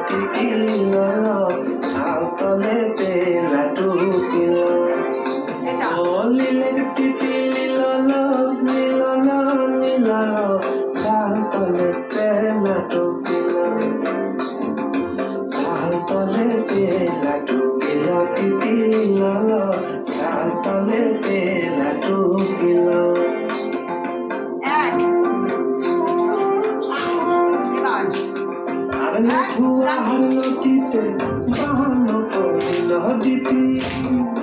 তিতিল সালতলে পেলা টুকিল লিলে তিতিল নীলল নীলল সালতলে পেলা টুকিল সালতলে পেলা টুকিল তিতিল সালতলে পেলা টুকিল Harno tipe, bahano ko, hindi